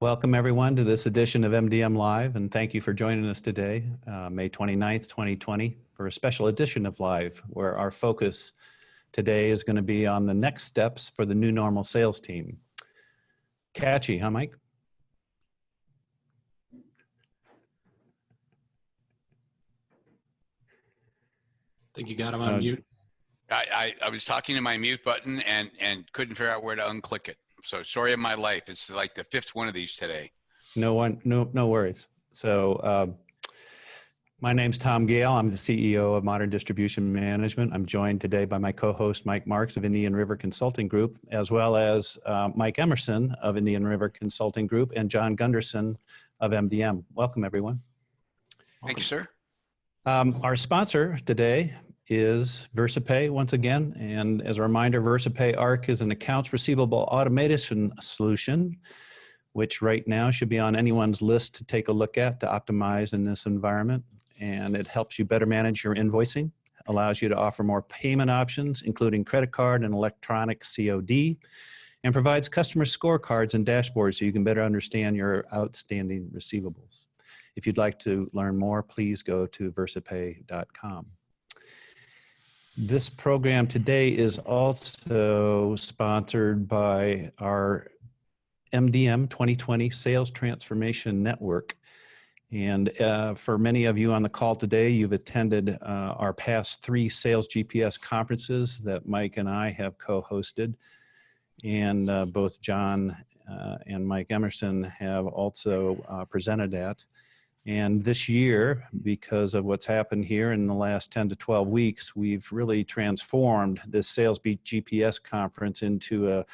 Welcome everyone to this edition of MDM Live, and thank you for joining us today, May 29th, 2020, for a special edition of Live, where our focus today is going to be on the next steps for the new normal sales team. Catchy, huh, Mike? I think you got him on mute. I was talking to my mute button and couldn't figure out where to unclick it. So story of my life. It's like the fifth one of these today. No worries. So my name's Tom Gale. I'm the CEO of Modern Distribution Management. I'm joined today by my co-host Mike Marks of Indian River Consulting Group, as well as Mike Emerson of Indian River Consulting Group and John Gunderson of MDM. Welcome, everyone. Thank you, sir. Our sponsor today is VersaPay once again. And as a reminder, VersaPay ARC is an accounts receivable automation solution, which right now should be on anyone's list to take a look at to optimize in this environment. And it helps you better manage your invoicing, allows you to offer more payment options, including credit card and electronic COD, and provides customer scorecards and dashboards so you can better understand your outstanding receivables. If you'd like to learn more, please go to versapay.com. This program today is also sponsored by our MDM 2020 Sales Transformation Network. And for many of you on the call today, you've attended our past 3 Sales GPS conferences that Mike and I have co-hosted. And both John and Mike Emerson have also presented at. And this year, because of what's happened here in the last 10 to 12 weeks, we've really transformed this Sales Beat GPS conference into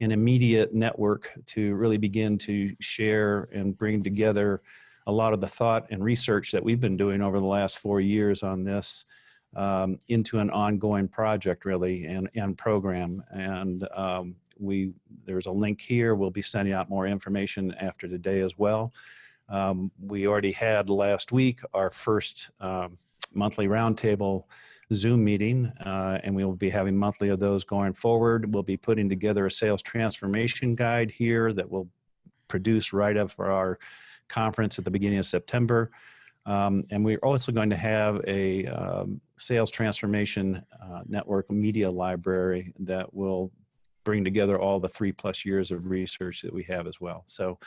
an immediate network to really begin to share and bring together a lot of the thought and research that we've been doing over the last 4 years on this into an ongoing project, really, and program. And there's a link here. We'll be sending out more information after today as well. We already had last week our first monthly roundtable Zoom meeting, and we will be having monthly of those going forward. We'll be putting together a sales transformation guide here that we'll produce right after our conference at the beginning of September. And we're also going to have a sales transformation network media library that will bring together all the 3+ years of research that we have as well. So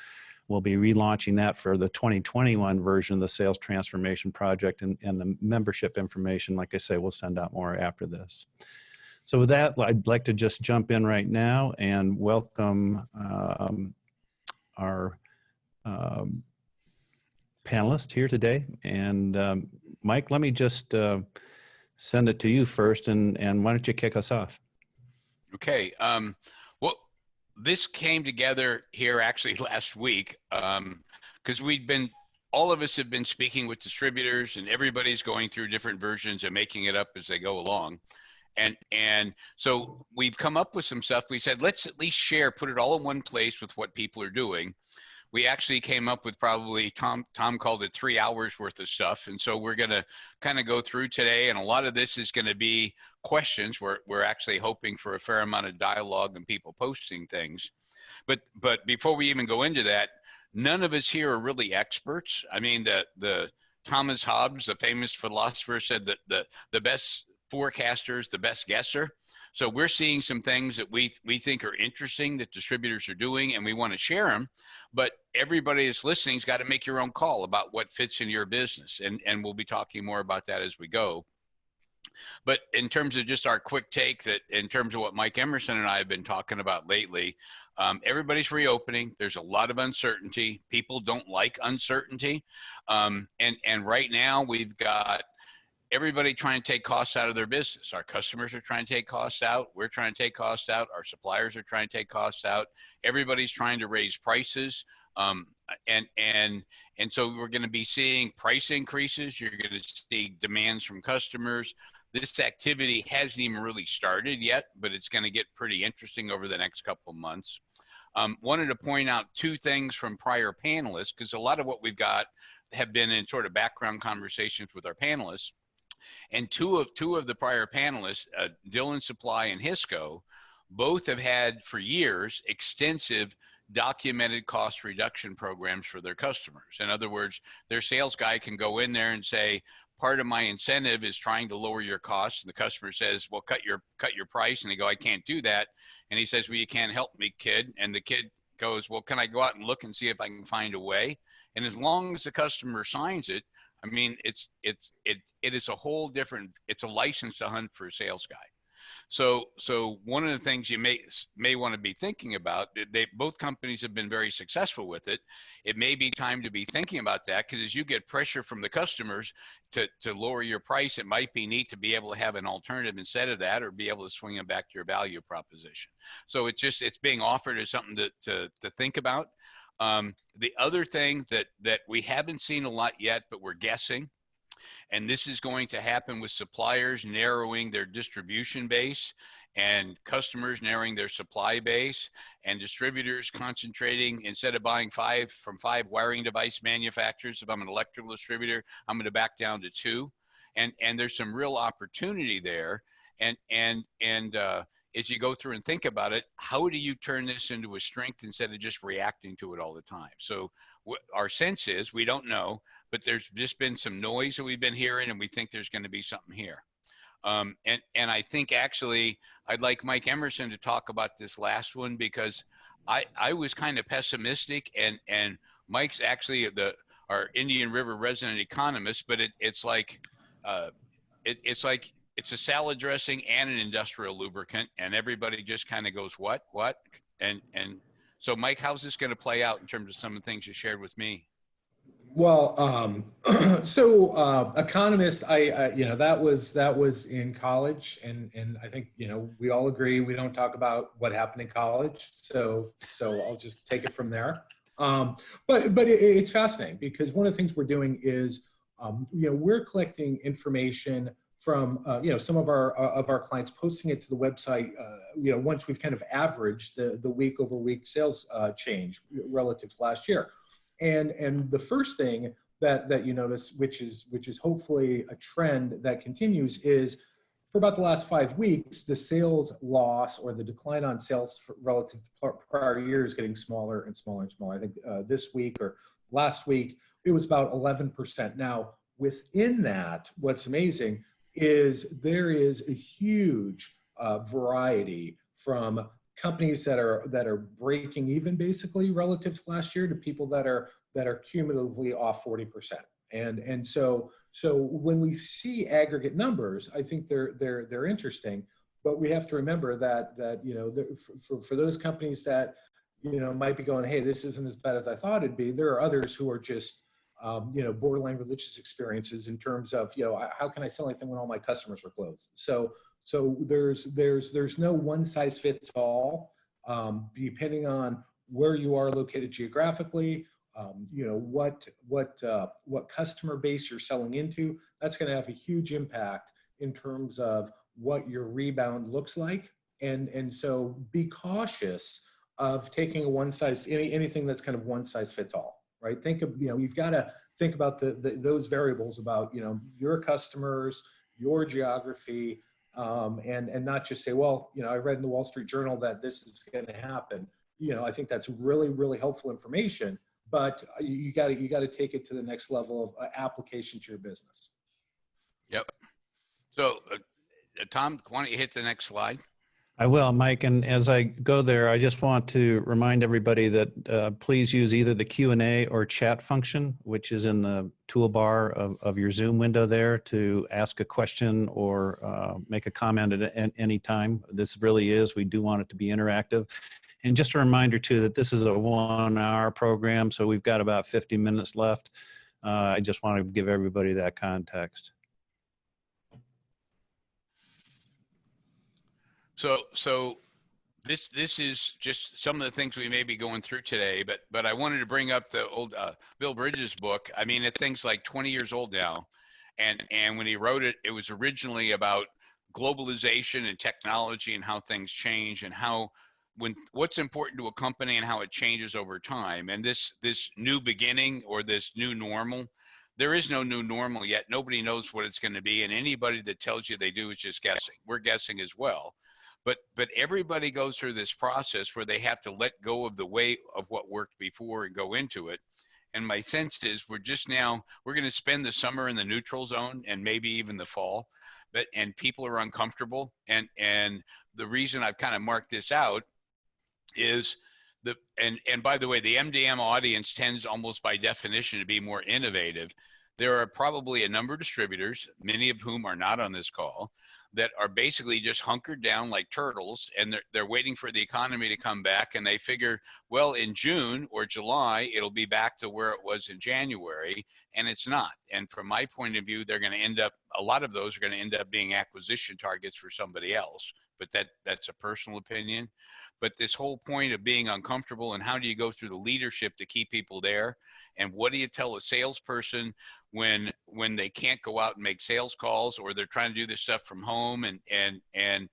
we'll be relaunching that for the 2021 version of the Sales Transformation Project, and the membership information, like I say, we'll send out more after this. So with that, I'd like to just jump in right now and welcome our panelist here today. And Mike, let me just send it to you first, and why don't you kick us off? Okay. Well, this came together here actually last week because all of us have been speaking with distributors, and everybody's going through different versions and making it up as they go along. And so we've come up with some stuff. We said, let's at least share, put it all in one place with what people are doing. We actually came up with probably, Tom called it 3 hours worth of stuff. And so we're going to kind of go through today. And a lot of this is going to be questions. We're actually hoping for a fair amount of dialogue and people posting things. But before we even go into that, none of us here are really experts. I mean, the Thomas Hobbes, the famous philosopher, said that the best forecaster is the best guesser. So we're seeing some things that we think are interesting that distributors are doing, and we want to share them. But everybody that's listening has got to make your own call about what fits in your business. And we'll be talking more about that as we go. But in terms of just our quick take, that in terms of what Mike Emerson and I have been talking about lately, everybody's reopening. There's a lot of uncertainty. People don't like uncertainty. And right now we've got everybody trying to take costs out of their business. Our customers are trying to take costs out. We're trying to take costs out. Our suppliers are trying to take costs out. Everybody's trying to raise prices. And so we're going to be seeing price increases. You're going to see demands from customers. This activity hasn't even really started yet, but it's going to get pretty interesting over the next couple of months. Wanted to point out 2 things from prior panelists, because a lot of what we've got have been in sort of background conversations with our panelists. And two of the prior panelists, Dillon Supply and Hisco, both have had for years extensive documented cost reduction programs for their customers. In other words, their sales guy can go in there and say, part of my incentive is trying to lower your costs. And the customer says, well, cut your price. And they go, I can't do that. And he says, well, you can't help me, kid. And the kid goes, well, can I go out and look and see if I can find a way? And as long as the customer signs it, I mean, it is a whole different, it's a license to hunt for a sales guy. So one of the things you may want to be thinking about, both companies have been very successful with it. It may be time to be thinking about that, because as you get pressure from the customers to lower your price, it might be neat to be able to have an alternative instead of that, or be able to swing them back to your value proposition. So it's being offered as something to think about. The other thing that we haven't seen a lot yet, but we're guessing, and this is going to happen with suppliers narrowing their distribution base and customers narrowing their supply base, and distributors concentrating, instead of buying from five wiring device manufacturers, if I'm an electrical distributor, I'm going to back down to 2. And there's some real opportunity there. And as you go through and think about it, how do you turn this into a strength instead of just reacting to it all the time? So our sense is, we don't know, but there's just been some noise that we've been hearing, and we think there's going to be something here. And I think actually I'd like Mike Emerson to talk about this last one, because I was kind of pessimistic, and Mike's actually our Indian River resident economist, but it's like it's a salad dressing and an industrial lubricant, and everybody just kind of goes, what? And so Mike, how's this going to play out in terms of some of the things you shared with me? Well, so economist, that was in college, and I think we all agree we don't talk about what happened in college, so I'll just take it from there. But it's fascinating, because one of the things we're doing is we're collecting information from some of our clients, posting it to the website. Once we've kind of averaged the week over week sales change relative to last year. And the first thing that you notice, which is hopefully a trend that continues, is for about the last 5 weeks, the sales loss, or the decline on sales relative to prior year, is getting smaller and smaller and smaller. I think this week or last week, it was about 11%. Now, within that, what's amazing is there is a huge variety from companies that are breaking even, basically, relative to last year, to people that are cumulatively off 40%. And so when we see aggregate numbers, I think they're interesting, but we have to remember that for those companies that might be going, hey, this isn't as bad as I thought it'd be, there are others who are just borderline religious experiences in terms of how can I sell anything when all my customers are closed? So there's no one size fits all, depending on where you are located geographically, what customer base you're selling into. That's going to have a huge impact in terms of what your rebound looks like. And so be cautious of taking anything that's kind of one size fits all, right? You've got to think about those variables about, your customers, your geography, and not just say, well, I read in the Wall Street Journal that this is going to happen. I think that's really, really helpful information, but you got to take it to the next level of application to your business. Yep. So, Tom, why don't you hit the next slide? I will, Mike. And as I go there, I just want to remind everybody that please use either the Q&A or chat function, which is in the toolbar of your Zoom window there, to ask a question or make a comment at any time. This really is, we do want it to be interactive. And just a reminder too, that this is a 1-hour program, so we've got about 50 minutes left. I just want to give everybody that context. So this is just some of the things we may be going through today, but I wanted to bring up the old Bill Bridges book. I mean, thing's like 20 years old now, and when he wrote it, it was originally about globalization and technology and how things change, and what's important to a company and how it changes over time. And this new beginning, or this new normal, there is no new normal yet. Nobody knows what it's going to be, and anybody that tells you they do is just guessing. We're guessing as well. but everybody goes through this process where they have to let go of the way of what worked before and go into it. And my sense is we're going to spend the summer in the neutral zone and maybe even the fall, and people are uncomfortable. And the reason I've kind of marked this out is and by the way, the MDM audience tends almost by definition to be more innovative. There are probably a number of distributors, many of whom are not on this call, that are basically just hunkered down like turtles, and they're waiting for the economy to come back, and they figure, well, in June or July, it'll be back to where it was in January, and it's not. And from my point of view, a lot of those are going to end up being acquisition targets for somebody else, but that's a personal opinion. But this whole point of being uncomfortable, and how do you go through the leadership to keep people there? And what do you tell a salesperson when they can't go out and make sales calls, or they're trying to do this stuff from home? And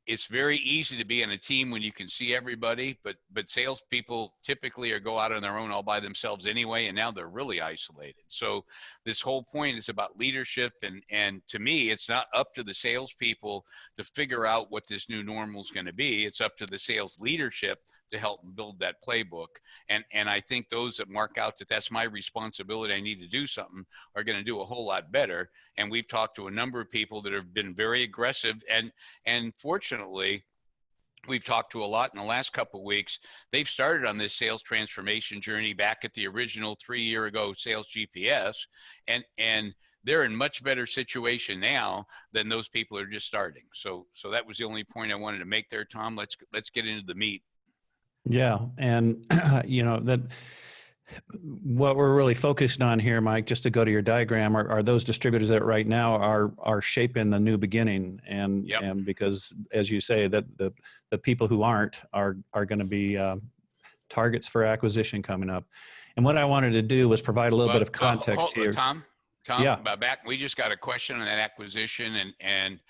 it's very easy to be in a team when you can see everybody, but salespeople typically go out on their own all by themselves anyway, and now they're really isolated. So this whole point is about leadership, and to me, it's not up to the salespeople to figure out what this new normal is going to be. It's up to the sales leadership to help build that playbook. And I think those that mark out that that's my responsibility, I need to do something, are going to do a whole lot better. And we've talked to a number of people that have been very aggressive. And fortunately, we've talked to a lot in the last couple of weeks. They've started on this sales transformation journey back at the original 3 year ago sales GPS. And they're in much better situation now than those people that are just starting. So that was the only point I wanted to make there, Tom. Let's get into the meat. Yeah. And, that what we're really focused on here, Mike, just to go to your diagram, are those distributors that right now are shaping the new beginning. And, Yep. and because, as you say, that the people who aren't are going to be targets for acquisition coming up. And what I wanted to do was provide a little bit of context here. Tom, Yeah. we just got a question on that acquisition, and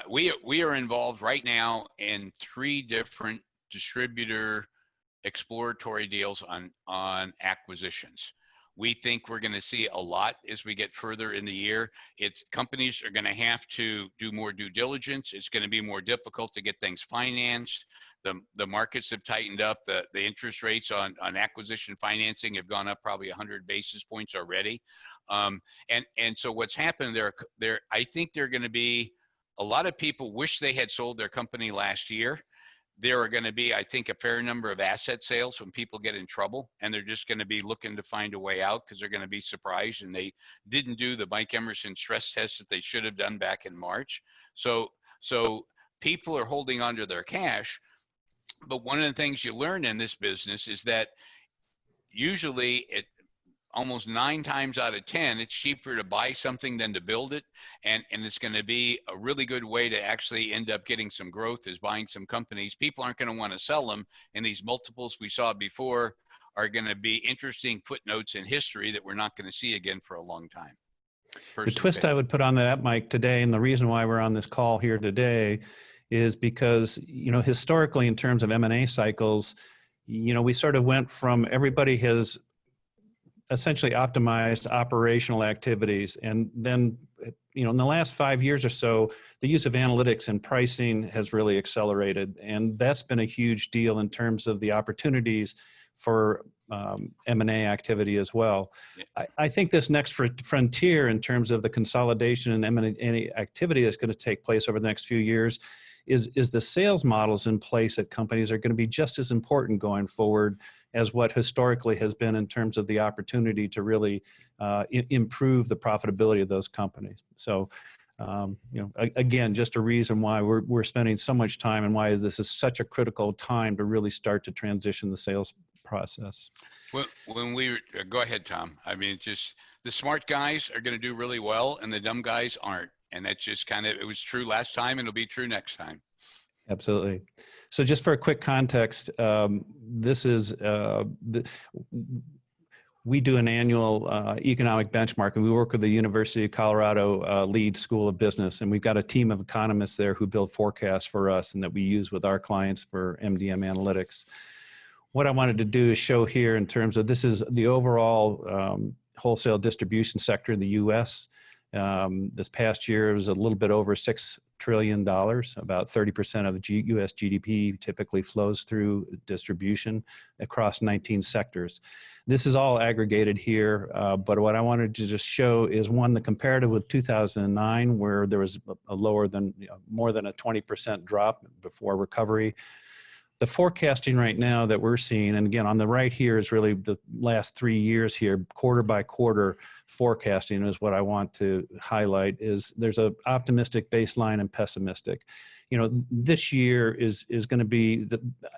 we are involved right now in 3 different distributor exploratory deals on acquisitions. We think we're going to see a lot as we get further in the year. Companies are going to have to do more due diligence. It's going to be more difficult to get things financed. The markets have tightened up. The interest rates on acquisition financing have gone up probably 100 basis points already. And so what's happened there, I think there are going to be a lot of people wish they had sold their company last year. There are going to be, I think, a fair number of asset sales when people get in trouble, and they're just going to be looking to find a way out because they're going to be surprised and they didn't do the Mike Emerson stress test that they should have done back in March. So people are holding onto their cash. But one of the things you learn in this business is that usually almost 9 times out of 10, it's cheaper to buy something than to build it. And it's going to be a really good way to actually end up getting some growth is buying some companies. People aren't going to want to sell them. And these multiples we saw before are going to be interesting footnotes in history that we're not going to see again for a long time. The twist I would put on that, Mike, today, and the reason why we're on this call here today is because, historically in terms of M&A cycles, we sort of went from everybody has essentially optimized operational activities. And then, in the last 5 years or so, the use of analytics and pricing has really accelerated. And that's been a huge deal in terms of the opportunities for M&A activity as well. Yeah. I think this next frontier in terms of the consolidation and M&A activity that's going to take place over the next few years is the sales models in place at companies are going to be just as important going forward as what historically has been in terms of the opportunity to really improve the profitability of those companies. So, again, just a reason why we're spending so much time and why this is such a critical time to really start to transition the sales process. Well, go ahead, Tom. I mean, just the smart guys are going to do really well and the dumb guys aren't. And that's just it was true last time and it'll be true next time. Absolutely. So just for a quick context, this is, we do an annual economic benchmark, and we work with the University of Colorado Leeds School of Business, and we've got a team of economists there who build forecasts for us and that we use with our clients for MDM analytics. What I wanted to do is show here in terms of this is the overall wholesale distribution sector in the U.S. This past year, it was a little bit over $6 trillion. About 30% of US GDP typically flows through distribution across 19 sectors. This is all aggregated here, but what I wanted to just show is one, the comparative with 2009, where there was a lower than, more than a 20% drop before recovery. The forecasting right now that we're seeing, and again, on the right here is really the last 3 years here, quarter by quarter forecasting is what I want to highlight, is there's a optimistic baseline and pessimistic. This year is going to be,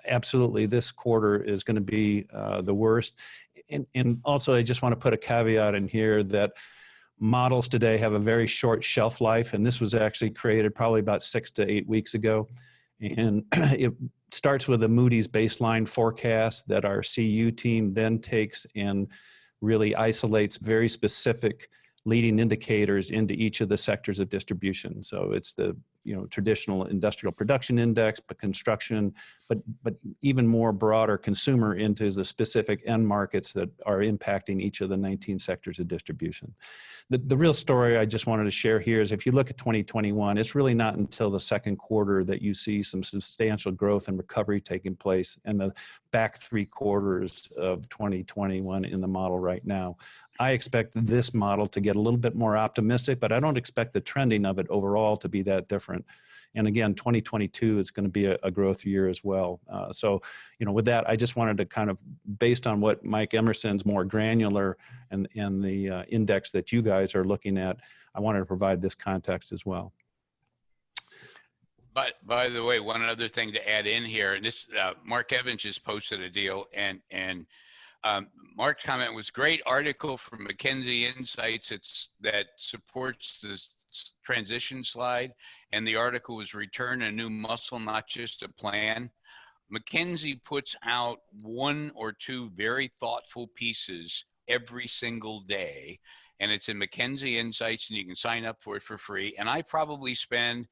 absolutely this quarter is going to be the worst. And also I just want to put a caveat in here that models today have a very short shelf life, and this was actually created probably about 6 to 8 weeks ago. And it starts with a Moody's baseline forecast that our CU team then takes and really isolates very specific leading indicators into each of the sectors of distribution. So it's the traditional industrial production index, but construction, but even more broader consumer into the specific end markets that are impacting each of the 19 sectors of distribution. The real story I just wanted to share here is if you look at 2021, it's really not until the second quarter that you see some substantial growth and recovery taking place, and the back 3 quarters of 2021 in the model right now. I expect this model to get a little bit more optimistic, but I don't expect the trending of it overall to be that different. And again, 2022 is going to be a growth year as well. So, with that, I just wanted to kind of, based on what Mike Emerson's more granular and the index that you guys are looking at, I wanted to provide this context as well. But by the way, one other thing to add in here, and this Mark Evans just posted a deal, and Mark's comment was great article from McKinsey Insights that supports this transition slide, and the article was Return a New Muscle, Not Just a Plan. McKinsey puts out 1 or 2 very thoughtful pieces every single day, and it's in McKinsey Insights, and you can sign up for it for free. And I probably spend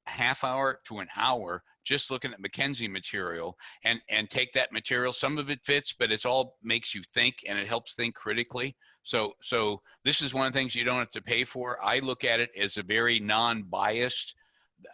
a half hour to an hour just looking at McKinsey material and take that material. Some of it fits, but it's all makes you think, and it helps think critically. So this is one of the things you don't have to pay for. I look at it as a very non-biased.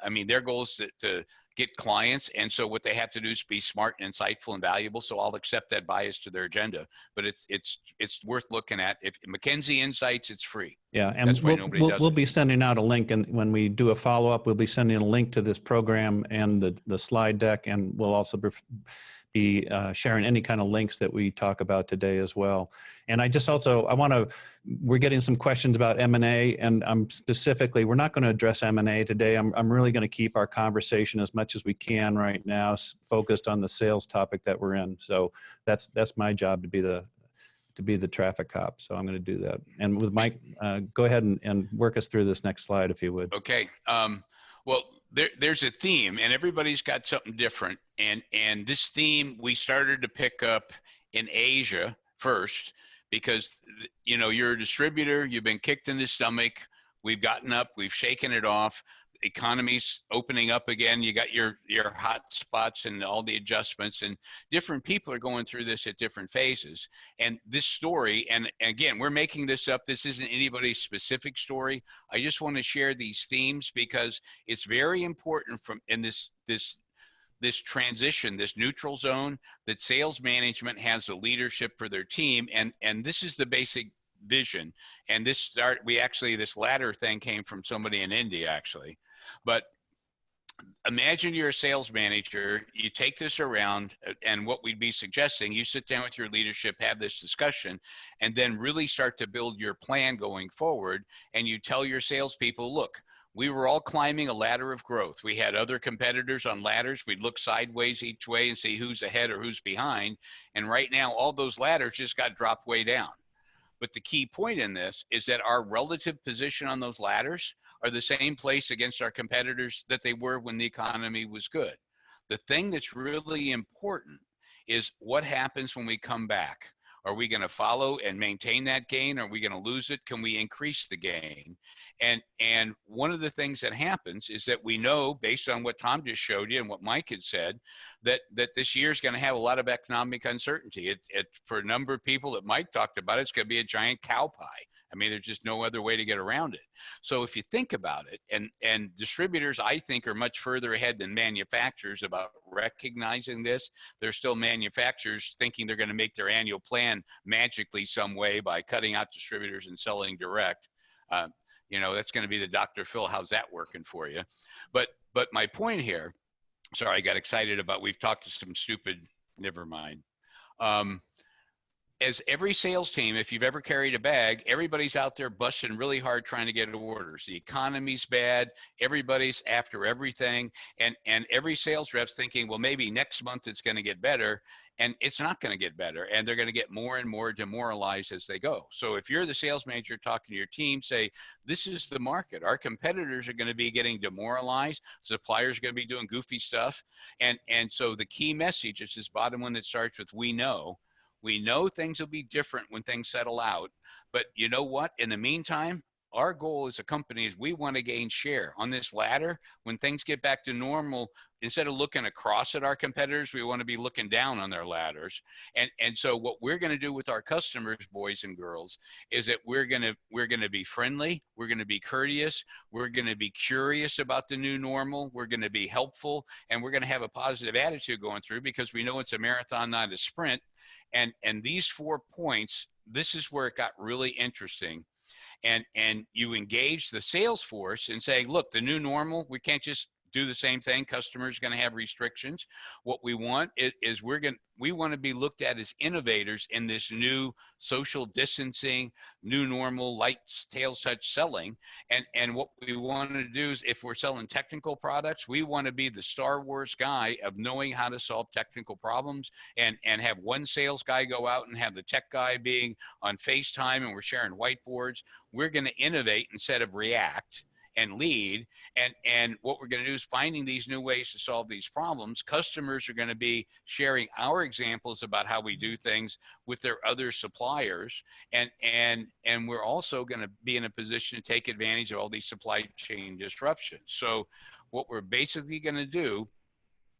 I mean, their goal is to get clients, and so what they have to do is be smart and insightful and valuable. So I'll accept that bias to their agenda, but it's worth looking at. If McKinsey Insights, it's free. Yeah, and we'll be sending out a link, and when we do a follow-up, we'll be sending a link to this program and the slide deck, and we'll also be sharing any kind of links that we talk about today as well. And we're getting some questions about M&A, and I'm specifically, we're not going to address M&A today. I'm really going to keep our conversation as much as we can right now focused on the sales topic that we're in. So that's my job, to be the traffic cop. So I'm going to do that. And with Mike, go ahead and work us through this next slide, if you would. Okay. Well, there's a theme, and everybody's got something different. And this theme we started to pick up in Asia first, because you're a distributor, you've been kicked in the stomach, we've gotten up, we've shaken it off, the economy's opening up again, you got your hot spots and all the adjustments, and different people are going through this at different phases. And this story, and again, we're making this up, this isn't anybody's specific story. I just want to share these themes because it's very important in this transition, this neutral zone, that sales management has the leadership for their team. And this is the basic vision. And this ladder thing came from somebody in India, actually. But imagine you're a sales manager, you take this around, and what we'd be suggesting, you sit down with your leadership, have this discussion, and then really start to build your plan going forward. And you tell your salespeople, look, we were all climbing a ladder of growth. We had other competitors on ladders. We'd look sideways each way and see who's ahead or who's behind. And right now, all those ladders just got dropped way down. But the key point in this is that our relative position on those ladders are the same place against our competitors that they were when the economy was good. The thing that's really important is what happens when we come back. Are we going to follow and maintain that gain? Are we going to lose it? Can we increase the gain? And one of the things that happens is that we know, based on what Tom just showed you and what Mike had said, that this year is going to have a lot of economic uncertainty. For a number of people that Mike talked about, it's going to be a giant cow pie. I mean, there's just no other way to get around it. So if you think about it, and distributors, I think, are much further ahead than manufacturers about recognizing this. There's still manufacturers thinking they're going to make their annual plan magically some way by cutting out distributors and selling direct. You know, that's going to be the Dr. Phil, how's that working for you? But my point here, sorry, I got excited about, we've talked to some stupid, never mind. As every sales team, if you've ever carried a bag, everybody's out there busting really hard trying to get orders. The economy's bad. Everybody's after everything. And every sales rep's thinking, well, maybe next month it's going to get better. And it's not going to get better. And they're going to get more and more demoralized as they go. So if you're the sales manager talking to your team, say, this is the market. Our competitors are going to be getting demoralized. Suppliers are going to be doing goofy stuff. And so the key message is this bottom one that starts with, we know. We know things will be different when things settle out, but you know what? In the meantime, our goal as a company is we want to gain share on this ladder. When things get back to normal, instead of looking across at our competitors, we want to be looking down on their ladders. And so what we're going to do with our customers, boys and girls, is that we're going to be friendly. We're going to be courteous. We're going to be curious about the new normal. We're going to be helpful, and we're going to have a positive attitude going through, because we know it's a marathon, not a sprint. And these 4 points, this is where it got really interesting. And you engage the sales force and say, look, the new normal, we can't just do the same thing. Customers are going to have restrictions. What we want is we want to be looked at as innovators in this new social distancing, new normal, light tails touch selling. And what we want to do is, if we're selling technical products, we want to be the Star Wars guy of knowing how to solve technical problems, and have one sales guy go out and have the tech guy being on FaceTime, and we're sharing whiteboards. We're going to innovate instead of react and lead. And what we're going to do is finding these new ways to solve these problems. Customers are going to be sharing our examples about how we do things with their other suppliers. And we're also going to be in a position to take advantage of all these supply chain disruptions. So what we're basically going to do,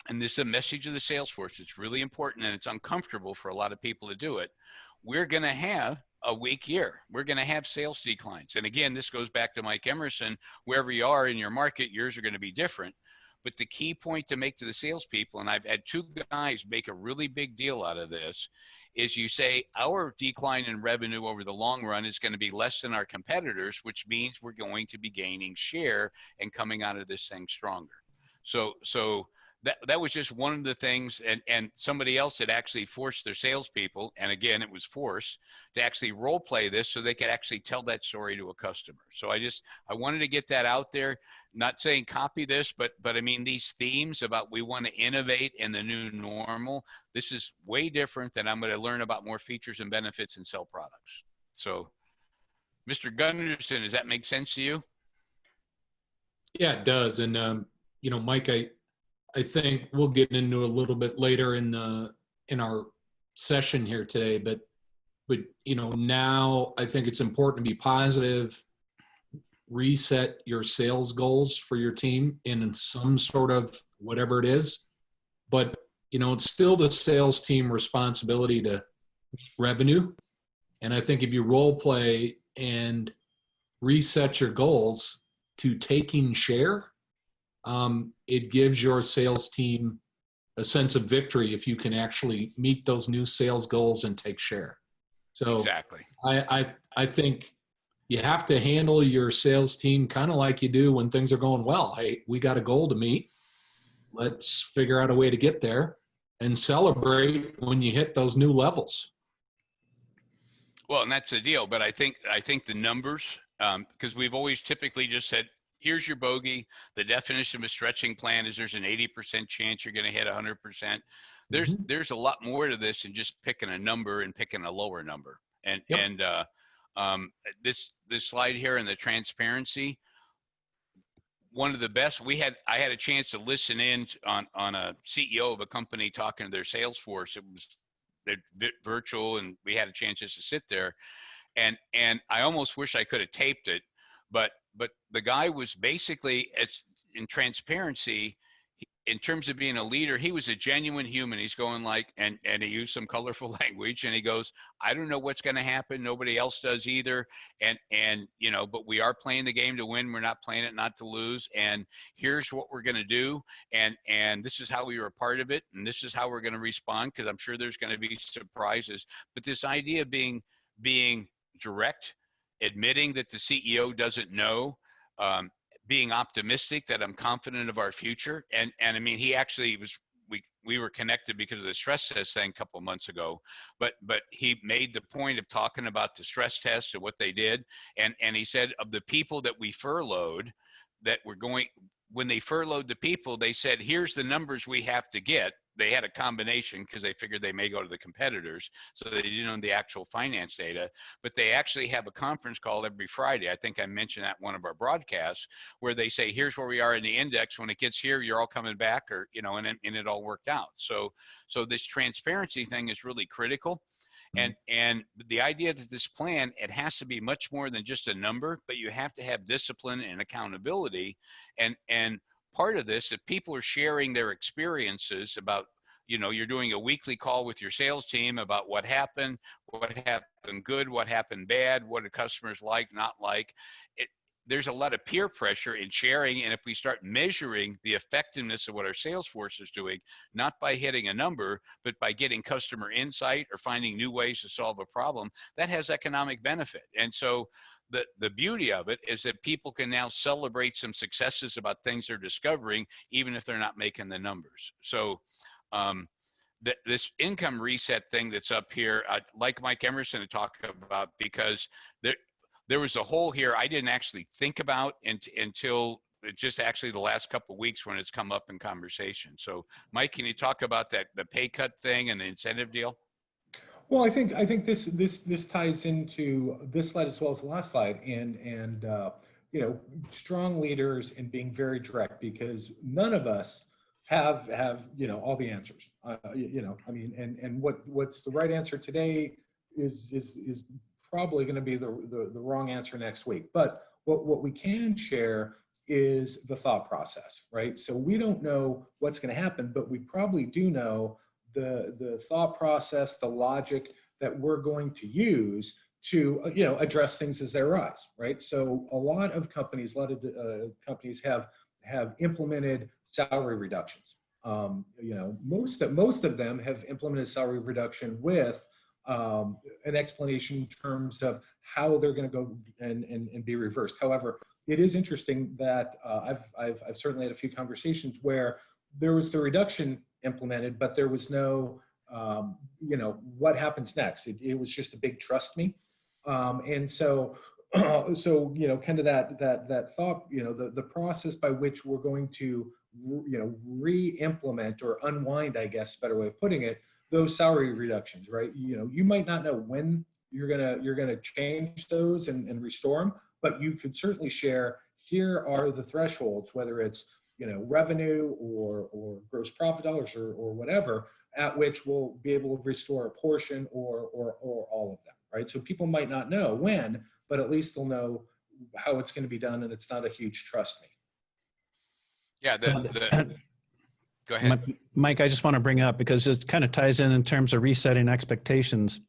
and this is a message of the sales force, it's really important, and it's uncomfortable for a lot of people to do it. We're going to have a weak year. We're going to have sales declines. And again, this goes back to Mike Emerson, wherever you are in your market, yours are going to be different. But the key point to make to the salespeople, and I've had 2 guys make a really big deal out of this, is you say our decline in revenue over the long run is going to be less than our competitors, which means we're going to be gaining share and coming out of this thing stronger. So that was just one of the things, and somebody else had actually forced their salespeople, and again, it was forced, to actually role play this so they could actually tell that story to a customer. So I wanted to get that out there, not saying copy this, but I mean, these themes about we want to innovate in the new normal, this is way different than I'm going to learn about more features and benefits and sell products. So Mr. Gunderson, does that make sense to you? Yeah, it does. And, you know, Mike, I think we'll get into a little bit later in our session here today, but you know, now I think it's important to be positive, reset your sales goals for your team in some sort of whatever it is. But, you know, it's still the sales team responsibility to revenue. And I think if you role play and reset your goals to taking share, it gives your sales team a sense of victory if you can actually meet those new sales goals and take share. So exactly. I think you have to handle your sales team kind of like you do when things are going well. Hey, we got a goal to meet. Let's figure out a way to get there and celebrate when you hit those new levels. Well, and that's the deal. But I think the numbers, because we've always typically just said, here's your bogey. The definition of a stretching plan is there's an 80% chance you're going to hit 100%. There's a lot more to this than just picking a number and picking a lower number. And this slide here and the transparency, one of the best I had a chance to listen in on a CEO of a company talking to their sales force. It was virtual, and we had a chance just to sit there, and I almost wish I could have taped it, but the guy was basically, in transparency, in terms of being a leader, he was a genuine human. He's going like, and he used some colorful language, and he goes, I don't know what's going to happen. Nobody else does either. And, you know, but we are playing the game to win. We're not playing it not to lose. And here's what we're going to do. And this is how we were a part of it. And this is how we're going to respond, because I'm sure there's going to be surprises. But this idea of being direct, admitting that the CEO doesn't know, being optimistic that I'm confident of our future. And I mean, he actually was, we were connected because of the stress test thing a couple of months ago, but he made the point of talking about the stress tests and what they did. And he said of the people that we furloughed, that were going, when they furloughed the people, they said, here's the numbers we have to get. They had a combination because they figured they may go to the competitors. So they didn't know the actual finance data, but they actually have a conference call every Friday. I think I mentioned that one of our broadcasts, where they say, here's where we are in the index. When it gets here, you're all coming back, or, you know, and it all worked out. So this transparency thing is really critical. And the idea that this plan, it has to be much more than just a number, but you have to have discipline and accountability. And part of this, if people are sharing their experiences about, you know, you're doing a weekly call with your sales team about what happened good, what happened bad, what do customers like, not like. There's a lot of peer pressure in sharing. And if we start measuring the effectiveness of what our sales force is doing, not by hitting a number, but by getting customer insight or finding new ways to solve a problem, that has economic benefit. And so the beauty of it is that people can now celebrate some successes about things they're discovering, even if they're not making the numbers. So this income reset thing that's up here, I'd like Mike Emerson to talk about, because there was a hole here I didn't actually think about until just actually the last couple of weeks when it's come up in conversation. So Mike, can you talk about that, the pay cut thing and the incentive deal? Well, I think this ties into this slide as well as the last slide, and you know, strong leaders and being very direct, because none of us have you know, all the answers. You know, I mean, and what's the right answer today is probably going to be the wrong answer next week. But what we can share is the thought process, right? So we don't know what's going to happen, but we probably do know the thought process, the logic that we're going to use to you know, address things as they arise, right? So a lot of companies have implemented salary reductions. You know, most of them have implemented salary reduction with an explanation in terms of how they're going to go and be reversed. However, it is interesting that I've certainly had a few conversations where there was the reduction implemented, but there was no, you know, what happens next. It was just a big trust me. And so, you know, kind of that thought, you know, the process by which we're going to, you know, re-implement or unwind, I guess, better way of putting it, those salary reductions, right? You know, you might not know when you're gonna change those and restore them, but you could certainly share, here are the thresholds, whether it's, you know, revenue or gross profit dollars or whatever, at which we'll be able to restore a portion or all of them, right? So people might not know when, but at least they'll know how it's going to be done, and it's not a huge trust me. Yeah, go ahead. Mike, I just want to bring up, because it kind of ties in terms of resetting expectations.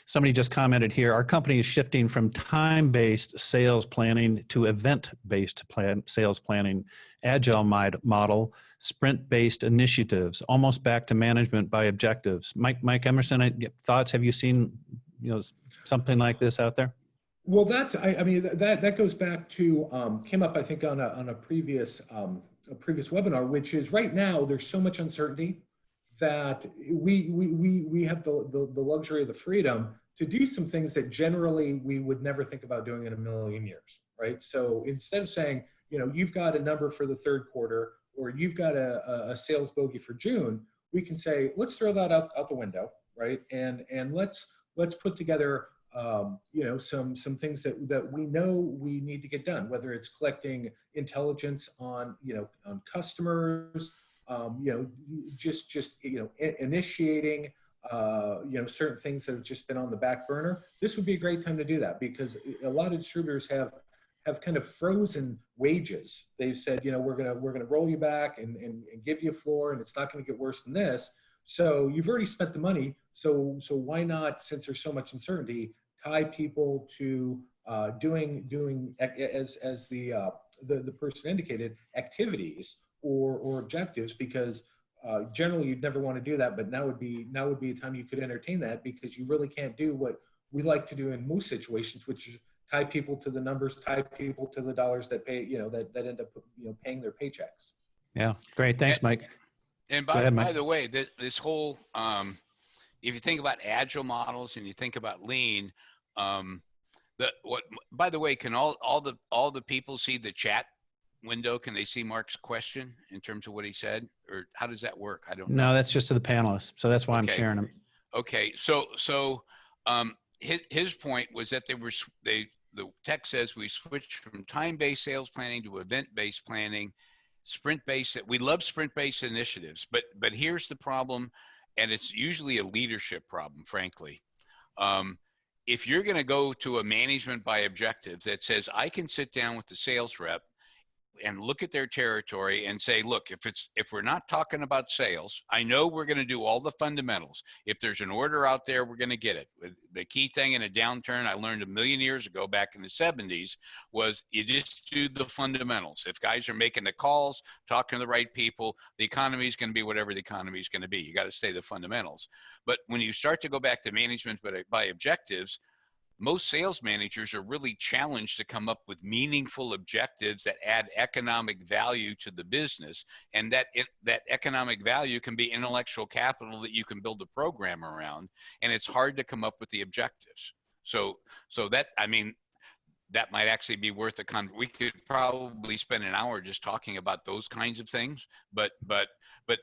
Somebody just commented here, our company is shifting from time-based sales planning to event-based sales planning, agile model, sprint-based initiatives, almost back to management by objectives. Mike Emerson, thoughts? Have you seen, you know, something like this out there? Well, that's, I mean, that goes back to, came up, I think, on a previous webinar, which is right now there's so much uncertainty that we have the luxury of the freedom to do some things that generally we would never think about doing in a million years, right? So instead of saying, you know, you've got a number for the third quarter, or you've got a sales bogey for June, we can say, let's throw that out the window, right? And let's put together you know, some things that we know we need to get done, whether it's collecting intelligence on, you know, on customers, you know, just you know, initiating you know, certain things that have just been on the back burner. This would be a great time to do that, because a lot of distributors have have kind of frozen wages. They've said, we're gonna roll you back and give you a floor, and it's not going to get worse than this. So you've already spent the money. So why not, since there's so much uncertainty, tie people to doing as the person indicated, activities or objectives, because generally you'd never want to do that, but now would be a time you could entertain that, because you really can't do what we like to do in most situations, which is tie people to the numbers, tie people to the dollars that pay, that end up, paying their paychecks. Yeah, great. Thanks, Mike. And Go ahead, Mike. by the way, this whole, if you think about agile models and you think about lean, by the way, can all the people see the chat window? Can they see Mark's question in terms of what he said, or how does that work? I don't know. No, that's just to the panelists. So that's why I'm Okay. sharing them. Okay. So his point was that the text says we switched from time-based sales planning to event-based planning, sprint-based. We love sprint-based initiatives, but here's the problem, and it's usually a leadership problem, frankly. If you're going to go to a management by objectives that says, I can sit down with the sales rep and look at their territory and say, look, if we're not talking about sales, I know we're going to do all the fundamentals. If there's an order out there, we're going to get it. The key thing in a downturn I learned a million years ago back in the 70s was you just do the fundamentals. If guys are making the calls, talking to the right people, the economy is going to be whatever the economy is going to be. You got to stay the fundamentals. But when you start to go back to management by objectives, most sales managers are really challenged to come up with meaningful objectives that add economic value to the business. And that economic value can be intellectual capital that you can build a program around. And it's hard to come up with the objectives. So that, I mean, that might actually be worth we could probably spend an hour just talking about those kinds of things, but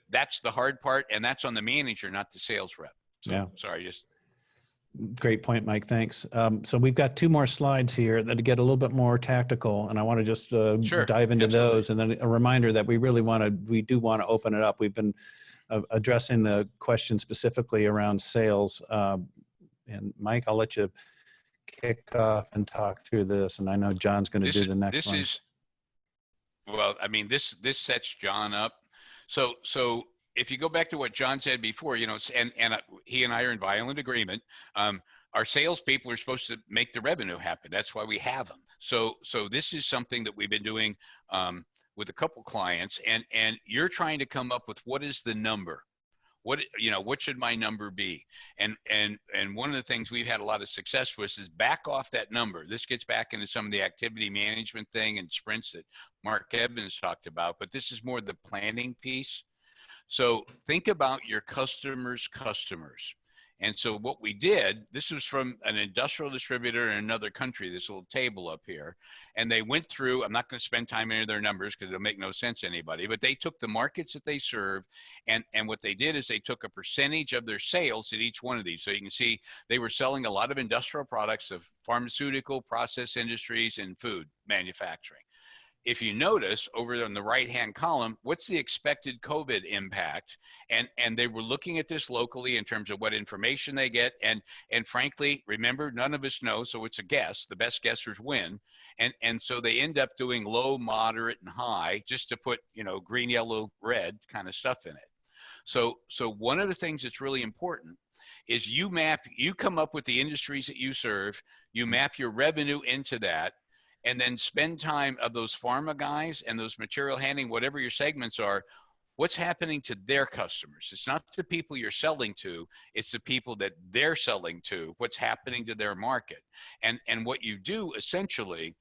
that's the hard part, and that's on the manager, not the sales rep. So, yeah. Sorry, just. Great point, Mike. Thanks. So we've got 2 more slides here that get a little bit more tactical, and I want to just Sure, dive into absolutely. those. And then a reminder that we do want to open it up. We've been addressing the question specifically around sales. And Mike, I'll let you kick off and talk through this. And I know John's going to do the next one. Well, I mean, this sets John up. So if you go back to what John said before, and he and I are in violent agreement. Our salespeople are supposed to make the revenue happen. That's why we have them. So this is something that we've been doing with a couple clients, and you're trying to come up with what is the number. What should my number be? And one of the things we've had a lot of success with is back off that number. This gets back into some of the activity management thing and sprints that Mark Evans talked about, but this is more the planning piece. So think about your customers' customers. And so what we did, this was from an industrial distributor in another country, this little table up here. And they went through, I'm not going to spend time into their numbers because it'll make no sense to anybody, but they took the markets that they serve. And what they did is they took a percentage of their sales at each one of these. So you can see they were selling a lot of industrial products of pharmaceutical, process industries, and food manufacturing. If you notice over on the right-hand column, what's the expected COVID impact? And they were looking at this locally in terms of what information they get. And frankly, remember, none of us know, so it's a guess. The best guessers win. And so they end up doing low, moderate, and high just to put, green, yellow, red kind of stuff in it. So one of the things that's really important is you come up with the industries that you serve, you map your revenue into that, and then spend time of those pharma guys and those material handling, whatever your segments are, what's happening to their customers. It's not the people you're selling to, it's the people that they're selling to, what's happening to their market. And what you do essentially,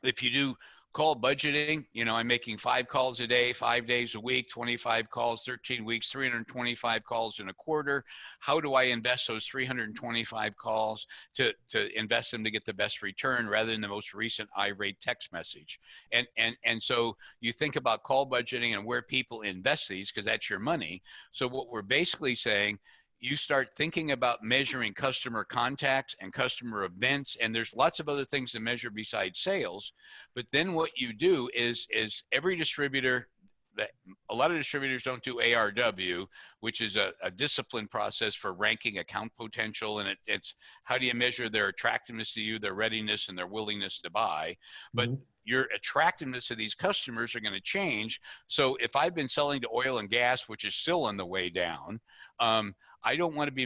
if you do call budgeting, I'm making 5 calls a day, 5 days a week, 25 calls, 13 weeks, 325 calls in a quarter. How do I invest those 325 calls to invest them to get the best return rather than the most recent irate text message? And so you think about call budgeting and where people invest these, because that's your money. So what we're basically saying, you start thinking about measuring customer contacts and customer events, and there's lots of other things to measure besides sales. But then what you do is every distributor, that a lot of distributors don't do ARW, which is a discipline process for ranking account potential. And it's how do you measure their attractiveness to you, their readiness, and their willingness to buy. But your attractiveness of these customers are going to change. So if I've been selling to oil and gas, which is still on the way down, I don't want to be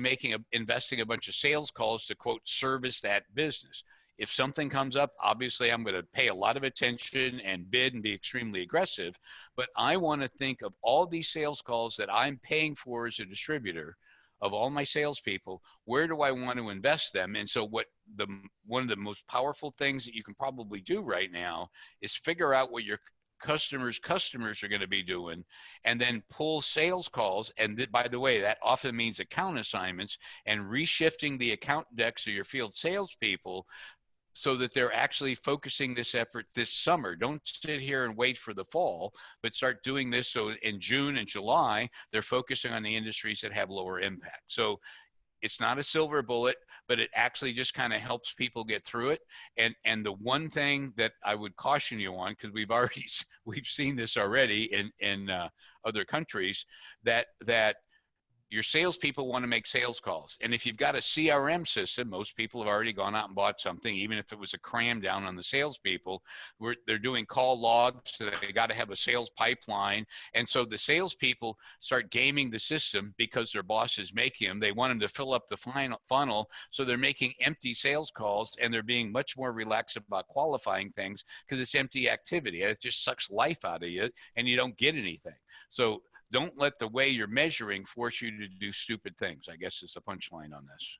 investing a bunch of sales calls to quote service that business. If something comes up, obviously I'm going to pay a lot of attention and bid and be extremely aggressive. But I want to think of all these sales calls that I'm paying for as a distributor, of all my salespeople, where do I want to invest them? And so one of the most powerful things that you can probably do right now is figure out what your customers are going to be doing, and then pull sales calls. And by the way, that often means account assignments and reshifting the account decks of your field salespeople so that they're actually focusing this effort this summer. Don't sit here and wait for the fall, but start doing this so in June and July, they're focusing on the industries that have lower impact. So it's not a silver bullet, but it actually just kind of helps people get through it. And the one thing that I would caution you on, because we've seen this already in other countries, that your salespeople want to make sales calls. And if you've got a CRM system, most people have already gone out and bought something, even if it was a cram down on the salespeople. They're doing call logs, so they got to have a sales pipeline. And so the salespeople start gaming the system because their boss is making them. They want them to fill up the funnel, so they're making empty sales calls, and they're being much more relaxed about qualifying things because it's empty activity. It just sucks life out of you, and you don't get anything. So don't let the way you're measuring force you to do stupid things, I guess is the punchline on this.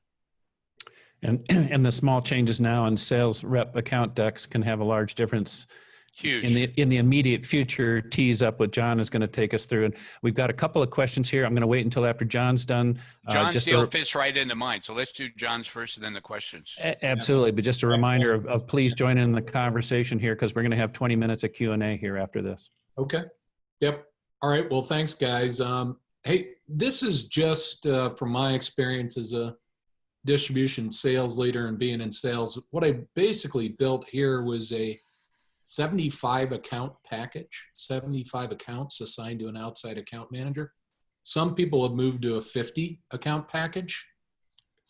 And the small changes now in sales rep account decks can have a large difference. Huge. In the immediate future. Tease up what John is going to take us through. And we've got a couple of questions here. I'm going to wait until after John's done. John's deal fits right into mine. So let's do John's first and then the questions. Absolutely. But just a reminder of please join in the conversation here, because we're going to have 20 minutes of Q&A here after this. Okay. Yep. All right. Well, thanks, guys. Hey, this is just from my experience as a distribution sales leader and being in sales. What I basically built here was a 75 account package, 75 accounts assigned to an outside account manager. Some people have moved to a 50 account package.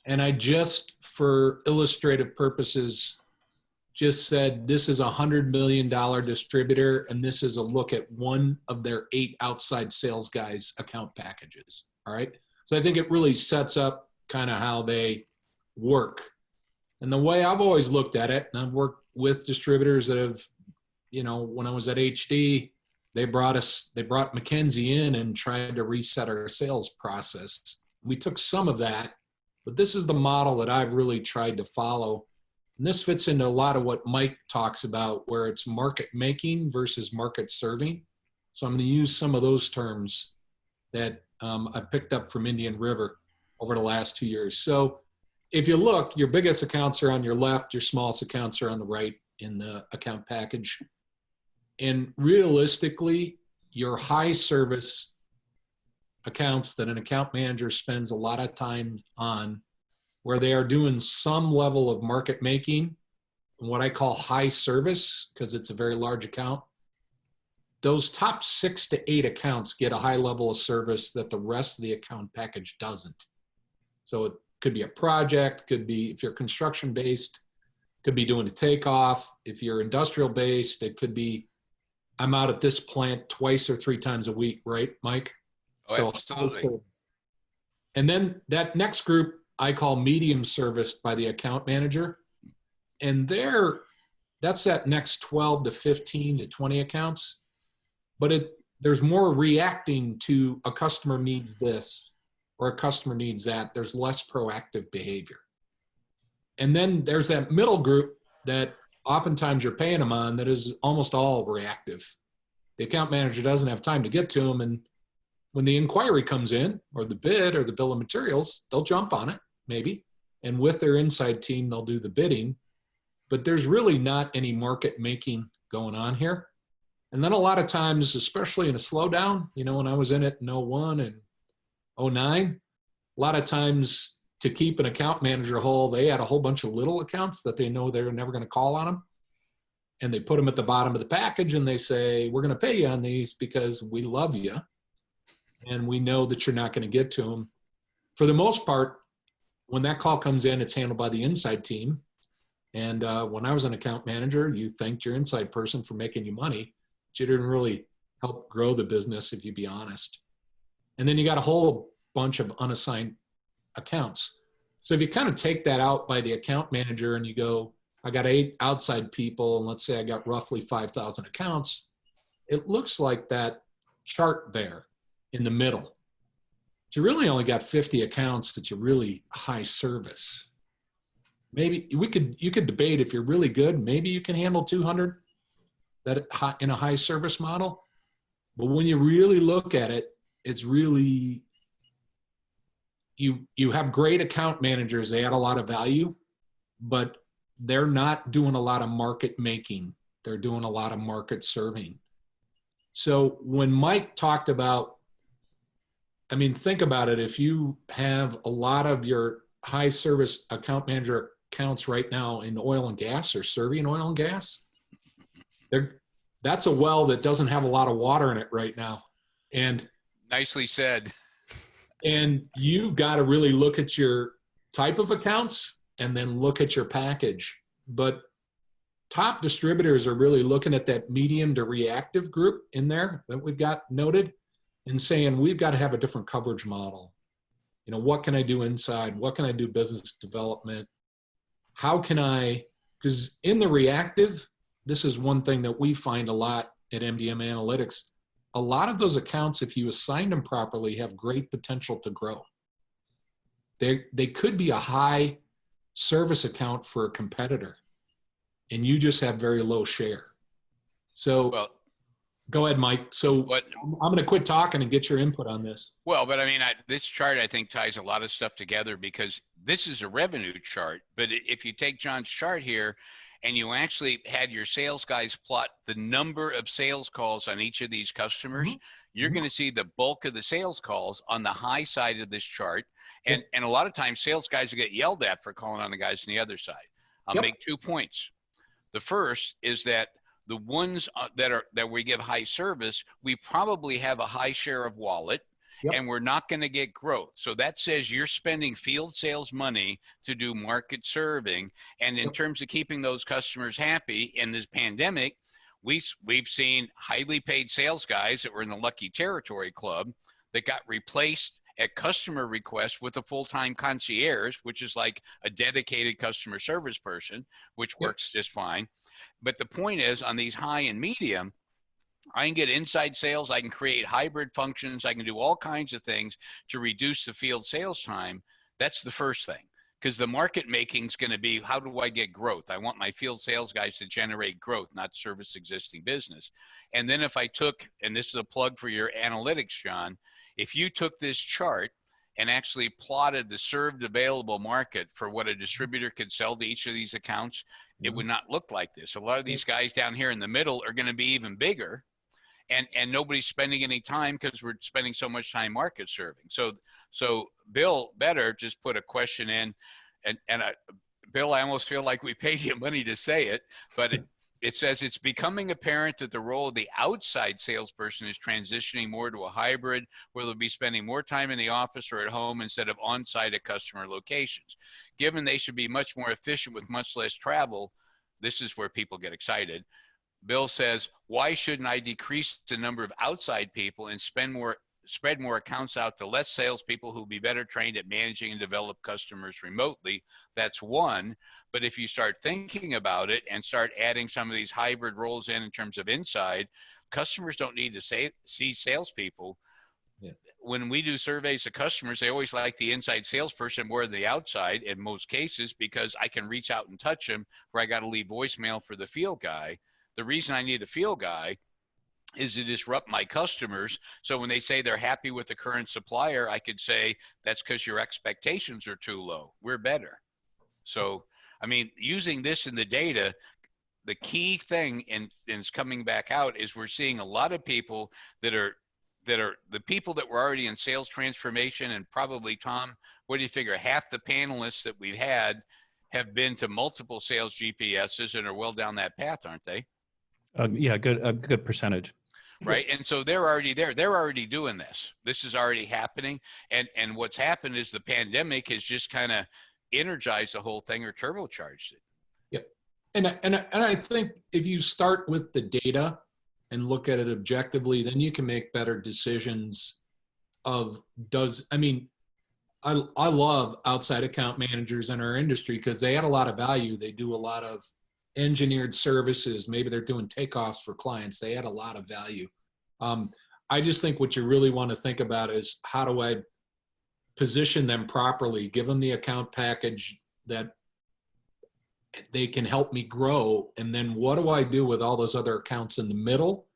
And I just, for illustrative purposes, just said, this is a $100 million distributor, and this is a look at one of their 8 outside sales guys' account packages. All right. So I think it really sets up kind of how they work. And the way I've always looked at it, and I've worked with distributors that have, you know, when I was at HD, they brought McKinsey in and tried to reset our sales process. We took some of that, but this is the model that I've really tried to follow. And this fits into a lot of what Mike talks about, where it's market making versus market serving. So I'm going to use some of those terms that I picked up from Indian River over the last 2 years. So if you look, your biggest accounts are on your left, your smallest accounts are on the right in the account package. And realistically, your high service accounts that an account manager spends a lot of time on, where they are doing some level of market making, and what I call high service, because it's a very large account, those top 6 to 8 accounts get a high level of service that the rest of the account package doesn't. So it could be a project, could be, if you're construction based, could be doing a takeoff. If you're industrial based, it could be, I'm out at this plant 2 or 3 times a week, right, Mike? Oh, so absolutely. And then that next group I call medium serviced by the account manager. And that's that next 12 to 15 to 20 accounts. But there's more reacting to a customer needs this or a customer needs that. There's less proactive behavior. And then there's that middle group that oftentimes you're paying them on that is almost all reactive. The account manager doesn't have time to get to them. And when the inquiry comes in, or the bid or the bill of materials, they'll jump on it, maybe. And with their inside team, they'll do the bidding. But there's really not any market making going on here. And then a lot of times, especially in a slowdown, you know, when I was in it in 01 and 09, a lot of times to keep an account manager whole, they had a whole bunch of little accounts that they know they're never going to call on them. and they put them at the bottom of the package and they say, we're going to pay you on these because we love you. And we know that you're not going to get to them. For the most part, when that call comes in, it's handled by the inside team. And when I was an account manager, you thanked your inside person for making you money, but you didn't really help grow the business, if you be honest. And then you got a whole bunch of unassigned accounts. So if you kind of take that out by the account manager and you go, I got 8 outside people, and let's say I got roughly 5,000 accounts, it looks like that chart there in the middle. But you really only got 50 accounts that you're really high service. Maybe you could debate if you're really good, maybe you can handle 200 that in a high service model. But when you really look at it, it's really, you have great account managers, they add a lot of value, but they're not doing a lot of market making. They're doing a lot of market serving. So when Mike talked about, I mean, think about it. If you have a lot of your high service account manager accounts right now in oil and gas or serving oil and gas, that's a well that doesn't have a lot of water in it right now. And nicely said. And you've got to really look at your type of accounts and then look at your package. But top distributors are really looking at that medium to reactive group in there that we've got noted and saying, we've got to have a different coverage model. You know, what can I do inside? What can I do business development? How can I, because in the reactive, this is one thing that we find a lot at MDM Analytics. A lot of those accounts, if you assign them properly, have great potential to grow. They could be a high service account for a competitor, and you just have very low share. So, well, go ahead, Mike. So I'm going to quit talking and get your input on this. Well, but I mean, this chart, I think, ties a lot of stuff together because this is a revenue chart. But if you take John's chart here, and you actually had your sales guys plot the number of sales calls on each of these customers, you're going to see the bulk of the sales calls on the high side of this chart. And a lot of times sales guys will get yelled at for calling on the guys on the other side. I'll make 2 points. The first is that the ones that we give high service, we probably have a high share of wallet. And we're not going to get growth. So that says you're spending field sales money to do market serving. And in terms of keeping those customers happy in this pandemic, we've seen highly paid sales guys that were in the Lucky Territory Club that got replaced at customer request with a full-time concierge, which is like a dedicated customer service person, which works just fine. But the point is, on these high and medium, I can get inside sales. I can create hybrid functions. I can do all kinds of things to reduce the field sales time. That's the first thing, because the market making is going to be, how do I get growth? I want my field sales guys to generate growth, not service existing business. And then if I took, and this is a plug for your analytics, John, if you took this chart and actually plotted the served available market for what a distributor could sell to each of these accounts, it would not look like this. A lot of these guys down here in the middle are going to be even bigger. And nobody's spending any time because we're spending so much time market serving. So Bill Better just put a question in, and Bill, I almost feel like we paid you money to say it, but it says it's becoming apparent that the role of the outside salesperson is transitioning more to a hybrid where they'll be spending more time in the office or at home instead of on-site at customer locations. Given they should be much more efficient with much less travel, this is where people get excited. Bill says, why shouldn't I decrease the number of outside people and spread more accounts out to less salespeople who'll be better trained at managing and develop customers remotely? That's one. But if you start thinking about it and start adding some of these hybrid roles in terms of inside, customers don't need to see salespeople. Yeah. When we do surveys of customers, they always like the inside salesperson more than the outside in most cases, because I can reach out and touch them where I got to leave voicemail for the field guy. The reason I need a field guy is to disrupt my customers. So when they say they're happy with the current supplier, I could say, that's because your expectations are too low. We're better. So, I mean, using this in the data, the key thing and it's coming back out is we're seeing a lot of people that are the people that were already in sales transformation. And probably, Tom, what do you figure? Half the panelists that we've had have been to multiple sales GPSs and are well down that path, aren't they? Yeah, a good percentage. Right. And so they're already there. They're already doing this. This is already happening. And what's happened is the pandemic has just kind of energized the whole thing or turbocharged it. Yep. And I think if you start with the data and look at it objectively, then you can make better decisions of I love outside account managers in our industry because they add a lot of value. They do a lot of engineered services. Maybe they're doing takeoffs for clients. They add a lot of value. I just think what you really want to think about is how do I position them properly, give them the account package that they can help me grow. And then what do I do with all those other accounts in the middle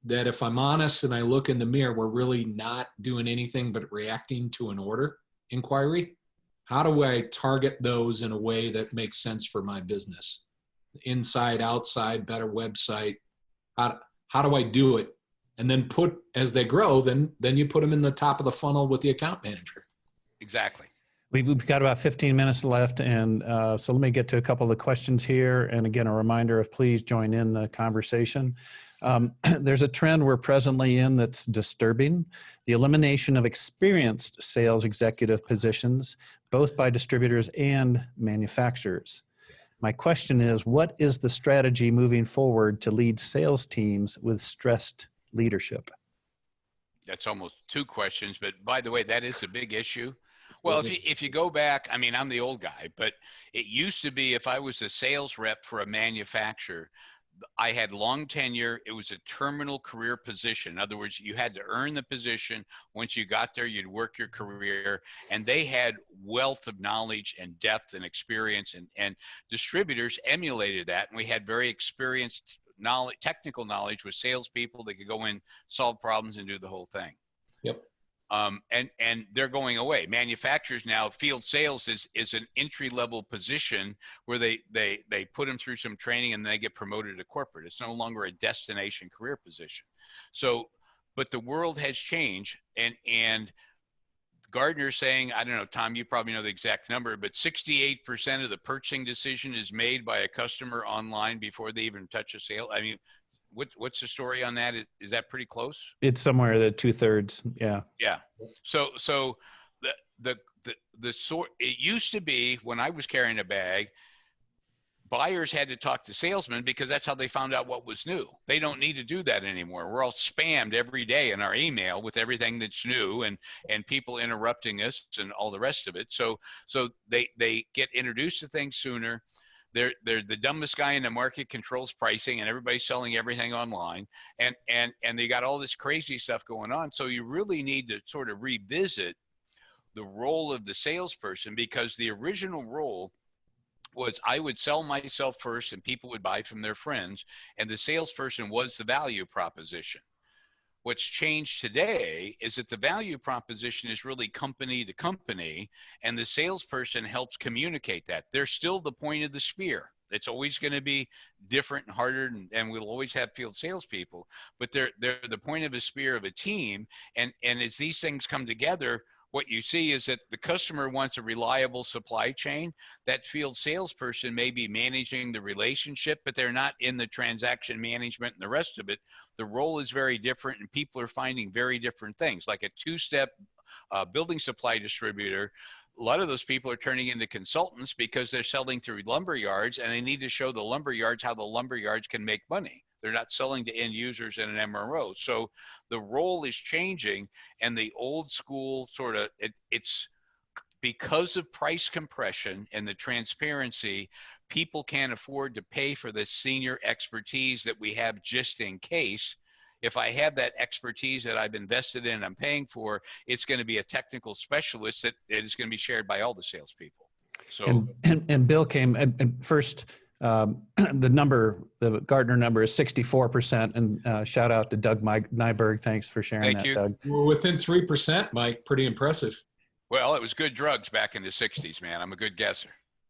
that if I'm honest and I look in the mirror, we're really not doing anything but reacting to an order inquiry? How do I target those in a way that makes sense for my business? Inside, outside, better website. How do I do it? And then as they grow, then you put them in the top of the funnel with the account manager. Exactly. We've got about 15 minutes left, and so let me get to a couple of the questions here. And again, a reminder of please join in the conversation. There's a trend we're presently in that's disturbing: the elimination of experienced sales executive positions, both by distributors and manufacturers. My question is, what is the strategy moving forward to lead sales teams with stressed leadership? That's almost two questions, but by the way, that is a big issue. Well, if you go back, I mean, I'm the old guy, but it used to be if I was a sales rep for a manufacturer, I had long tenure. It was a terminal career position. In other words, you had to earn the position. Once you got there, you'd work your career, and they had wealth of knowledge and depth and experience, and distributors emulated that. And we had very experienced knowledge, technical knowledge with salespeople that could go in, solve problems, and do the whole thing. Yep. And they're going away. Manufacturers now, field sales is an entry-level position where they put them through some training and they get promoted to corporate. It's no longer a destination career position. So, but the world has changed, and Gardner's saying, I don't know, Tom, you probably know the exact number, but 68% of the purchasing decision is made by a customer online before they even touch a sale. I mean, what's the story on that? Is that pretty close? It's somewhere that 2/3. Yeah. Yeah. So the sort, it used to be when I was carrying a bag, buyers had to talk to salesmen because that's how they found out what was new. They don't need to do that anymore. We're all spammed every day in our email with everything that's new and people interrupting us and all the rest of it. So they get introduced to things sooner. They're the dumbest guy in the market, controls pricing, and everybody's selling everything online, and they got all this crazy stuff going on. So you really need to sort of revisit the role of the salesperson, because the original role was I would sell myself first and people would buy from their friends, and the salesperson was the value proposition. What's changed today is that the value proposition is really company to company, and the salesperson helps communicate that. They're still the point of the spear. It's always going to be different and harder, and we'll always have field salespeople, but they're the point of a spear of a team. And as these things come together, what you see is that the customer wants a reliable supply chain. That field salesperson may be managing the relationship, but they're not in the transaction management and the rest of it. The role is very different, and people are finding very different things. Like a two-step building supply distributor, a lot of those people are turning into consultants because they're selling through lumber yards, and they need to show the lumber yards how the lumber yards can make money. They're not selling to end users in an MRO. So the role is changing, and the old school sort of, it's because of price compression and the transparency, people can't afford to pay for the senior expertise that we have just in case. If I have that expertise that I've invested in, I'm paying for, it's going to be a technical specialist that is going to be shared by all the salespeople. So, and Bill came and first. The Gardner number is 64%, and shout out to Doug Nyberg. Thanks for sharing that, Doug. We're within 3%, Mike. Pretty impressive. Well, it was good drugs back in the 60s, man. I'm a good guesser.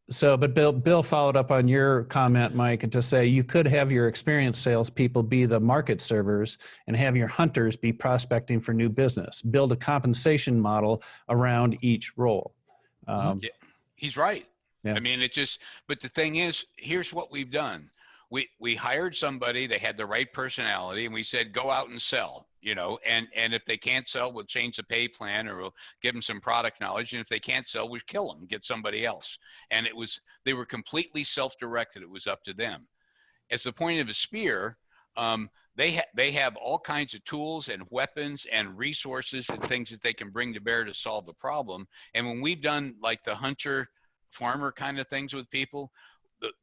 So, but Bill followed up on your comment, Mike, to say you could have your experienced salespeople be the market servers and have your hunters be prospecting for new business. Build a compensation model around each role. Yeah, he's right. Yeah. I mean, but the thing is, here's what we've done. We hired somebody, they had the right personality, and we said, go out and sell, and if they can't sell, we'll change the pay plan, or we'll give them some product knowledge. And if they can't sell, we'll kill them, get somebody else. And they were completely self-directed. It was up to them. As the point of a spear, they have all kinds of tools and weapons and resources and things that they can bring to bear to solve the problem. And when we've done like the hunter farmer kind of things with people,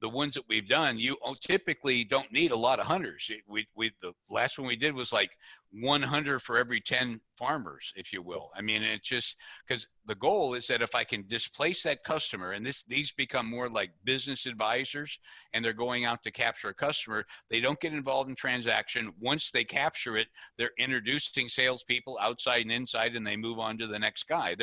the ones that we've done, you typically don't need a lot of hunters. The last one we did was like 1 hunter for every 10 farmers, if you will. I mean, it's just because the goal is that if I can displace that customer, and these become more like business advisors, and they're going out to capture a customer, they don't get involved in transaction. Once they capture it, they're introducing salespeople outside and inside, and they move on to the next guy.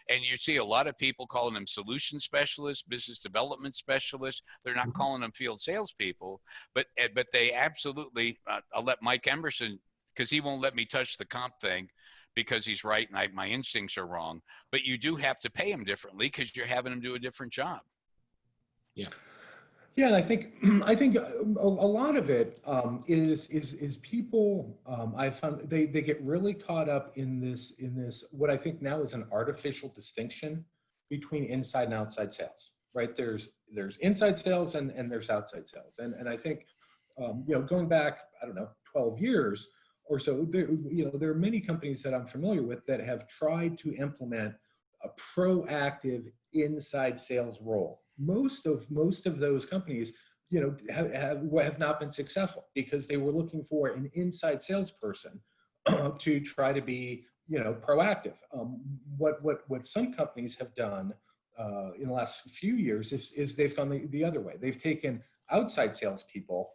And you see a lot of people calling them solution specialists, business development specialists. They're not calling them field salespeople, but they absolutely. I'll let Mike Emerson, because he won't let me touch the comp thing because he's right and my instincts are wrong. But you do have to pay him differently because you're having him do a different job. Yeah. Yeah, and I think a lot of it is people. I found they get really caught up in this what I think now is an artificial distinction between inside and outside sales. Right? There's inside sales and there's outside sales, and I think going back, I don't know, 12 years or so, there are many companies that I'm familiar with that have tried to implement a proactive inside sales role. Most of those companies, have not been successful because they were looking for an inside salesperson to try to be, proactive. What some companies have done in the last few years is they've gone the other way. They've taken outside salespeople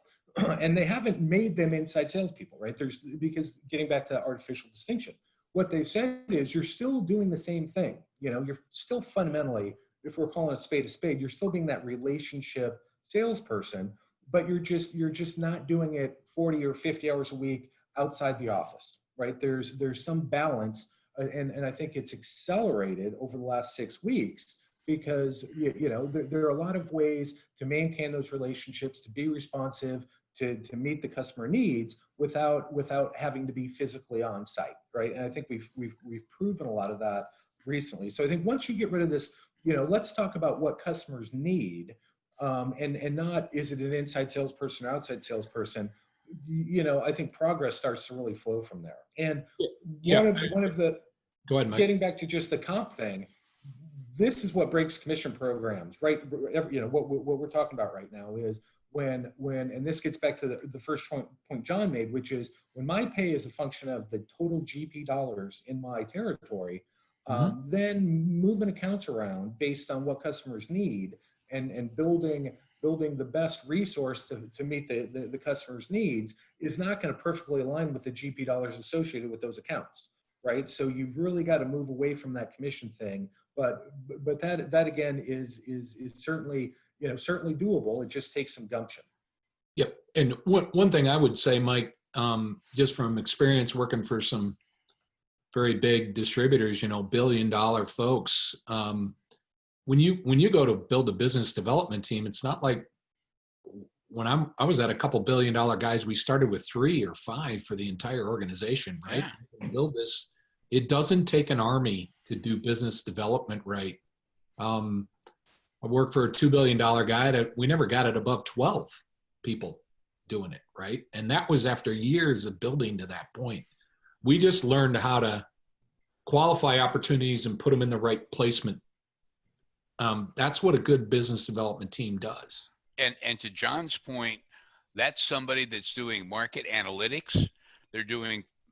and they haven't made them inside salespeople, right? Because getting back to that artificial distinction, what they've said is you're still doing the same thing. You're still fundamentally, if we're calling a spade, you're still being that relationship salesperson, but you're just not doing it 40 or 50 hours a week outside the office, right? There's some balance, and I think it's accelerated over the last 6 weeks because there are a lot of ways to maintain those relationships, to be responsive, to meet the customer needs without having to be physically on site, right? And I think we've proven a lot of that recently. So I think once you get rid of this, let's talk about what customers need, and not is it an inside salesperson or outside salesperson. I think progress starts to really flow from there. And one of the Go ahead, Mike. Getting back to just the comp thing, this is what breaks commission programs, right? What we're talking about right now is when and this gets back to the first point John made, which is when my pay is a function of the total GP dollars in my territory, then moving accounts around based on what customers need and building the best resource to meet the customer's needs is not going to perfectly align with the GP dollars associated with those accounts, right? So you've really got to move away from that commission thing. But that again is certainly doable. It just takes some gumption. Yep. And one thing I would say, Mike, just from experience working for some very big distributors, billion-dollar folks, when you go to build a business development team, it's not like when I was at a couple billion-dollar guys, we started with 3 or 5 for the entire organization, right? Yeah. Build this. It doesn't take an army to do business development right. I worked for a $2 billion guy that we never got it above 12 people doing it, right? And that was after years of building to that point. We just learned how to qualify opportunities and put them in the right placement. That's what a good business development team does. And to John's point, that's somebody that's doing market analytics.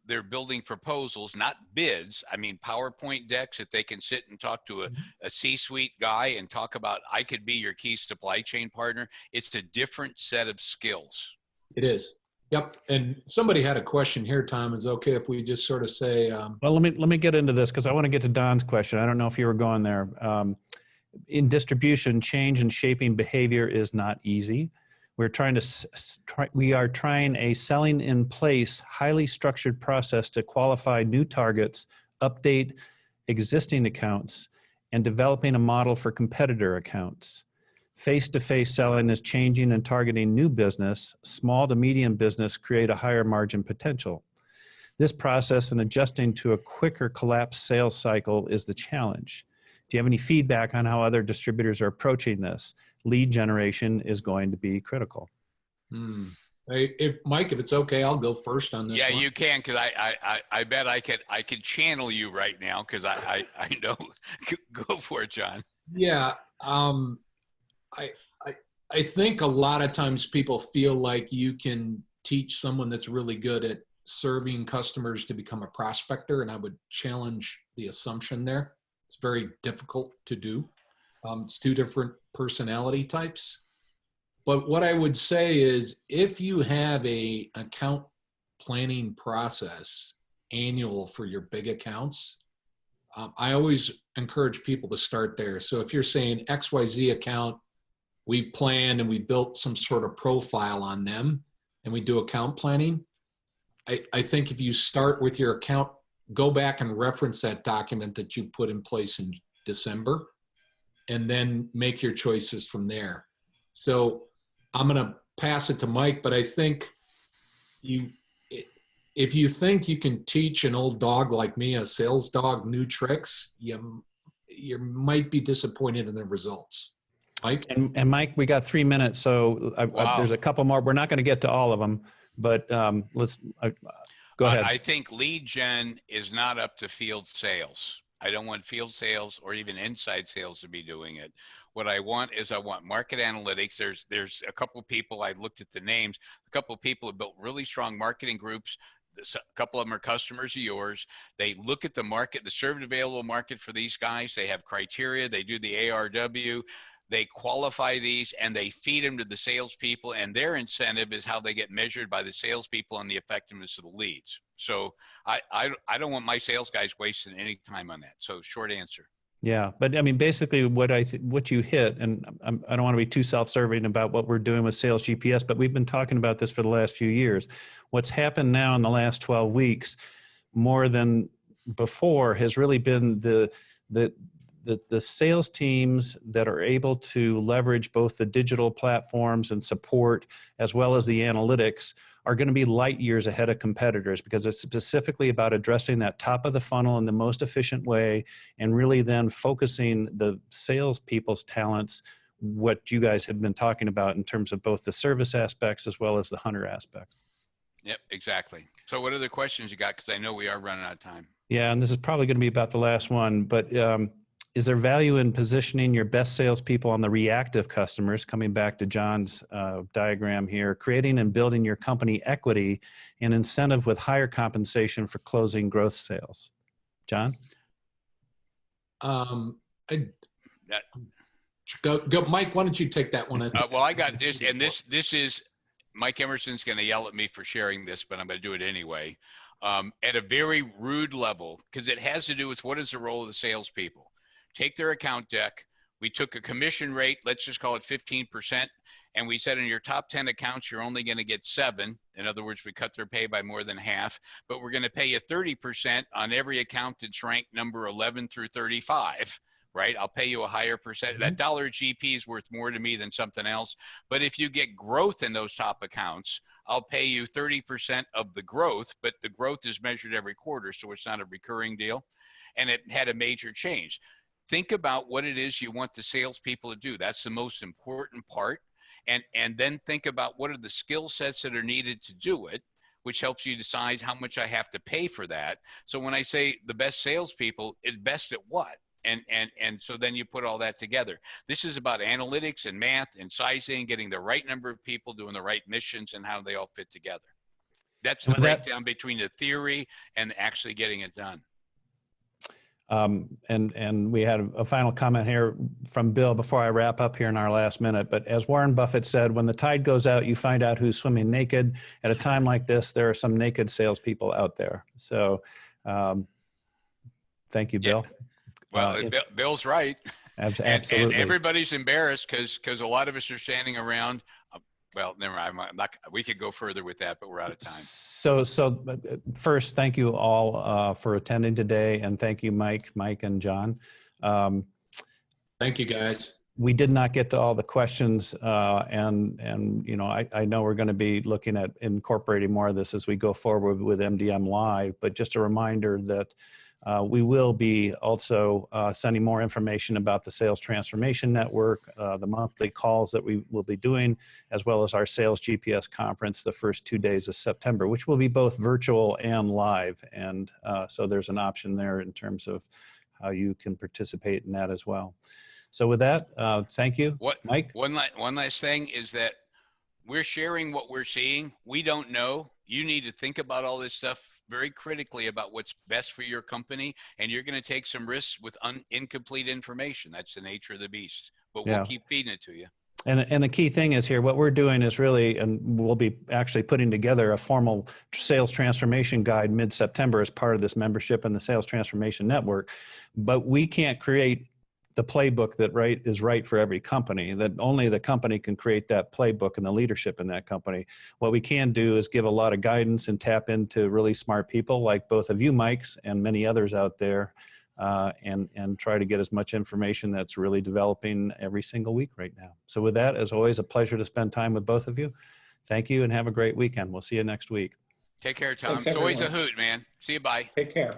They're building proposals, not bids. I mean, PowerPoint decks that they can sit and talk to a C-suite guy and talk about, I could be your key supply chain partner. It's a different set of skills. It is. Yep. And somebody had a question here, Tom. Is it okay if we just sort of say, well, let me get into this because I want to get to Don's question. I don't know if you were going there. In distribution, change and shaping behavior is not easy. We are trying a selling in place, highly structured process to qualify new targets, update existing accounts, and developing a model for competitor accounts. Face-to-face selling is changing and targeting new business. Small to medium business create a higher margin potential. This process and adjusting to a quicker collapsed sales cycle is the challenge. Do you have any feedback on how other distributors are approaching this? Lead generation is going to be critical. Hey, Mike, if it's okay, I'll go first on this Yeah, one. you can, because I bet I could channel you right now, because I know. Go for it, John. Yeah, I think a lot of times people feel like you can teach someone that's really good at serving customers to become a prospector, and I would challenge the assumption there. It's very difficult to do. It's two different personality types. But what I would say is, if you have a account planning process annual for your big accounts, I always encourage people to start there. So if you're saying XYZ account, we planned and we built some sort of profile on them and we do account planning, I think if you start with your account, go back and reference that document that you put in place in December, and then make your choices from there. So I'm going to pass it to Mike, but I think if you think you can teach an old dog like me, a sales dog, new tricks, you might be disappointed in the results. Mike? And Mike, we got 3 minutes, so there's a couple more. We're not going to get to all of them, but let's go ahead. I think lead gen is not up to field sales. I don't want field sales or even inside sales to be doing it. What I want is market analytics. There's a couple of people, I looked at the names, a couple of people have built really strong marketing groups. A couple of them are customers of yours. They look at the market, the served available market for these guys. They have criteria. They do the ARW. They qualify these and they feed them to the salespeople, and their incentive is how they get measured by the salespeople on the effectiveness of the leads. So I don't want my sales guys wasting any time on that. So short answer. Yeah, but I mean, basically what you hit, and I don't want to be too self-serving about what we're doing with Sales GPS, but we've been talking about this for the last few years. What's happened now in the last 12 weeks, more than before, has really been the sales teams that are able to leverage both the digital platforms and support as well as the analytics are going to be light years ahead of competitors, because it's specifically about addressing that top of the funnel in the most efficient way, and really then focusing the salespeople's talents, what you guys have been talking about in terms of both the service aspects as well as the hunter aspects. Yep, exactly. So what other questions you got? Because I know we are running out of time. Yeah, and this is probably going to be about the last one, but is there value in positioning your best salespeople on the reactive customers, coming back to John's diagram here, creating and building your company equity and incentive with higher compensation for closing growth sales? John? Go, Mike, why don't you take that one? Well, I got this, and this is, Mike Emerson's going to yell at me for sharing this, but I'm going to do it anyway. At a very rude level, because it has to do with what is the role of the salespeople. Take their account deck. We took a commission rate, let's just call it 15%, and we said in your top 10 accounts, you're only going to get 7. In other words, we cut their pay by more than half, but we're going to pay you 30% on every account that's ranked number 11 through 35, right? I'll pay you a higher percent. That dollar GP is worth more to me than something else. But if you get growth in those top accounts, I'll pay you 30% of the growth, but the growth is measured every quarter, so it's not a recurring deal. And it had a major change. Think about what it is you want the salespeople to do. That's the most important part. And then think about what are the skill sets that are needed to do it, which helps you decide how much I have to pay for that. So when I say the best salespeople is best at what? And so then you put all that together. This is about analytics and math and sizing, getting the right number of people doing the right missions and how they all fit together. That's the breakdown between the theory and actually getting it done. And we had a final comment here from Bill before I wrap up here in our last minute. But as Warren Buffett said, when the tide goes out, you find out who's swimming naked. At a time like this, there are some naked salespeople out there. So thank you, Bill. Well, Bill's right. Absolutely. And everybody's embarrassed because a lot of us are standing around. Well, never mind. We could go further with that, but we're out of time. So first, thank you all for attending today, and thank you, Mike, and John. Thank you, guys. we did not get to all the questions, and you know, I know we're going to be looking at incorporating more of this as we go forward with MDM Live. But just a reminder that we will be also sending more information about the Sales Transformation Network, the monthly calls that we will be doing, as well as our Sales GPS conference the first 2 days of September, which will be both virtual and live. And so there's an option there in terms of how you can participate in that as well. So with that, thank you, Mike. One last thing is that we're sharing what we're seeing. We don't know. You need to think about all this stuff very critically about what's best for your company, and you're going to take some risks with incomplete information. That's the nature of the beast, but we'll keep feeding it to you. And the key thing is here, what we're doing is really, and we'll be actually putting together a formal sales transformation guide mid-September as part of this membership and the Sales Transformation Network. But we can't create the playbook that is right for every company, that only the company can create that playbook and the leadership in that company. What we can do is give a lot of guidance and tap into really smart people like both of you, Mikes, and many others out there, and try to get as much information that's really developing every single week right now. So with that, as always, a pleasure to spend time with both of you. Thank you and have a great weekend. We'll see you next week. Take care, Tom. Thanks, It's always a everyone. hoot, man. See you. Bye. Take care.